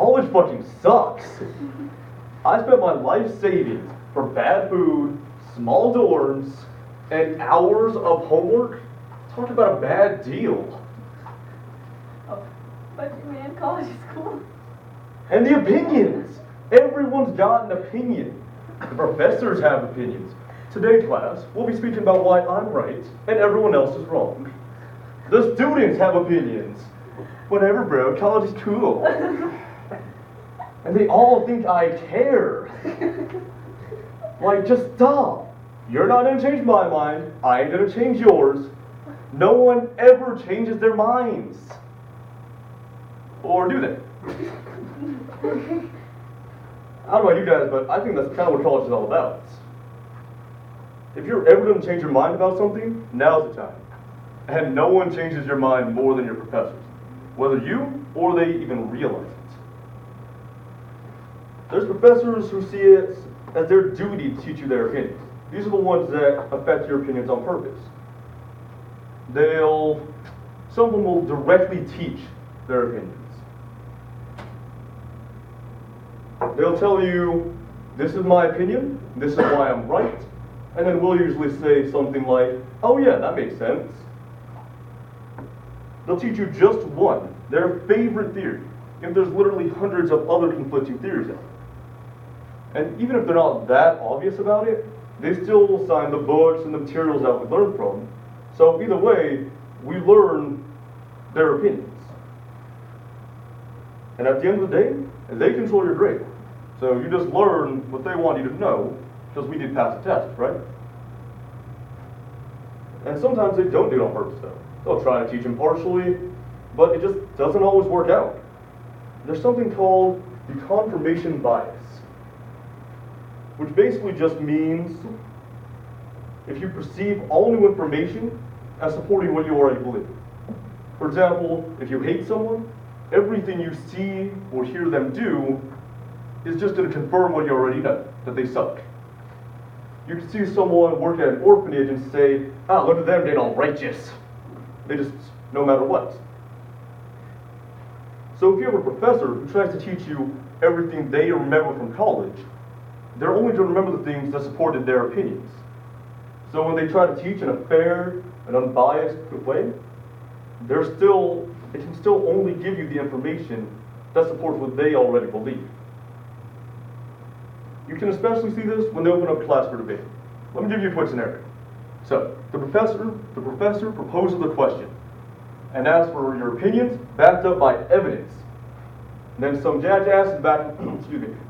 college fucking sucks. I spent my life savings for bad food, small dorms, and hours of homework. Talk about a bad deal. Oh, but man, college is cool. And the opinions. Everyone's got an opinion. The professors have opinions. Today, class, we'll be speaking about why I'm right and everyone else is wrong. The students have opinions. Whatever, bro, college is cool. And they all think I care. Like, just stop. You're not gonna change my mind. I ain't gonna change yours. No one ever changes their minds. Or do they? I don't know about you guys, but I think that's kind of what college is all about. If you're ever going to change your mind about something, now's the time. And no one changes your mind more than your professors, whether you or they even realize it. There's professors who see it as their duty to teach you their opinions. These are the ones that affect your opinions on purpose. Some of them will directly teach their opinions. They'll tell you, this is my opinion, this is why I'm right, and then we'll usually say something like, oh yeah, that makes sense. They'll teach you just one, their favorite theory, if there's literally hundreds of other conflicting theories out there. And even if they're not that obvious about it, they still will sign the books and the materials that we learn from. So either way, we learn their opinions. And at the end of the day, they control your grade. So you just learn what they want you to know, because we did pass the test, right? And sometimes they don't do it on purpose, though. They'll try to teach impartially, but it just doesn't always work out. There's something called the confirmation bias, which basically just means if you perceive all new information as supporting what you already believe. For example, if you hate someone, everything you see or hear them do is just going to confirm what you already know, that they suck. You can see someone work at an orphanage and say, ah, look at them, they're all righteous. They just, no matter what. So if you have a professor who tries to teach you everything they remember from college, they're only going to remember the things that supported their opinions. So when they try to teach in a fair and unbiased way, it can still only give you the information that supports what they already believe. You can especially see this when they open up class for debate. Let me give you a quick scenario. So, the professor proposes a question and asks for your opinions backed up by evidence. And then some jackass in back,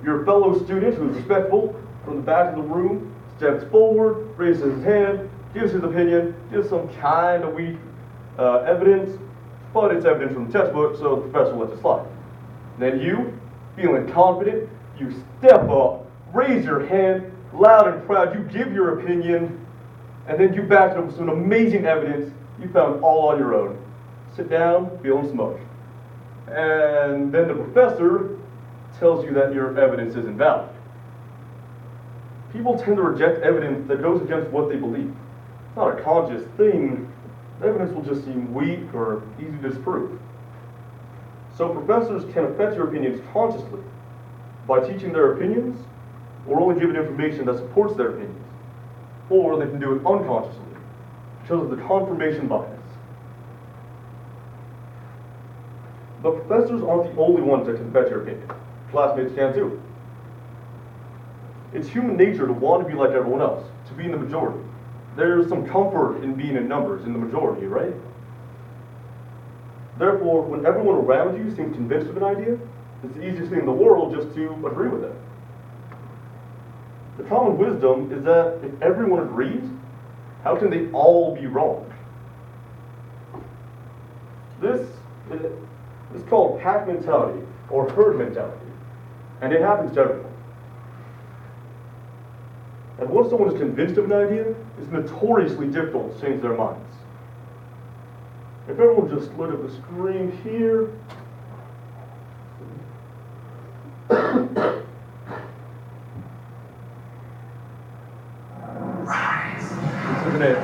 your fellow student who is respectful from the back of the room steps forward, raises his hand, gives his opinion, gives some kind of weak evidence, but it's evidence from the textbook, so the professor lets it slide. Then you, feeling confident, you step up, raise your hand, loud and proud, you give your opinion, and then you back it up with some amazing evidence you found all on your own. Sit down, feeling smoked. And then the professor tells you that your evidence is invalid. People tend to reject evidence that goes against what they believe. It's not a conscious thing. The evidence will just seem weak or easy to disprove. So professors can affect your opinions consciously by teaching their opinions or only giving information that supports their opinions. Or they can do it unconsciously because of the confirmation bias. But professors aren't the only ones that can affect your opinion. Classmates can too. It's human nature to want to be like everyone else, to be in the majority. There's some comfort in being in numbers, in the majority, right? Therefore, when everyone around you seems convinced of an idea, it's the easiest thing in the world just to agree with it. The common wisdom is that if everyone agrees, how can they all be wrong? This is called pack mentality or herd mentality, and it happens to everyone. And once someone is convinced of an idea, it's notoriously difficult to change their minds. If everyone just look at the screen here, isn't it?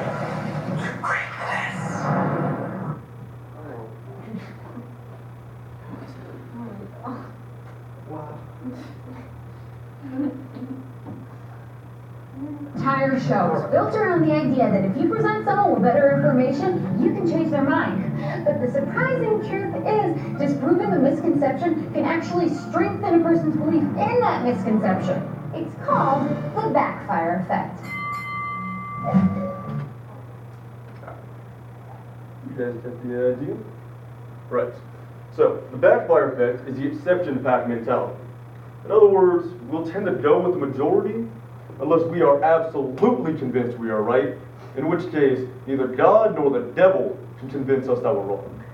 entire show is built around the idea that if you present someone with better information, you can change their mind. But the surprising truth is, disproving a misconception can actually strengthen a person's belief in that misconception. It's called the backfire effect. You guys get the idea? Right. So, the backfire effect is the exception to pack mentality. In other words, we'll tend to go with the majority unless we are absolutely convinced we are right, in which case, neither God nor the devil can convince us that we're wrong.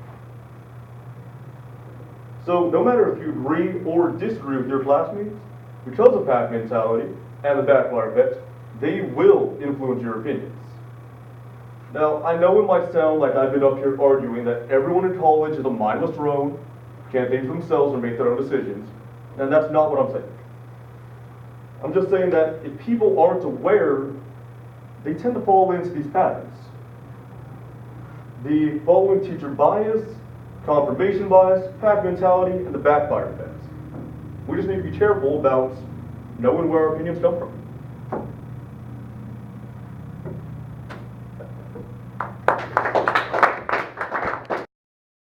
So, no matter if you agree or disagree with your classmates, because of pack mentality and the backfire effect, they will influence your opinions. Now, I know it might sound like I've been up here arguing that everyone in college is a mindless drone, can't think for themselves or make their own decisions, and that's not what I'm saying. I'm just saying that if people aren't aware, they tend to fall into these patterns. The following teacher bias, confirmation bias, pack mentality, and the backfire effect. We just need to be careful about knowing where our opinions come from.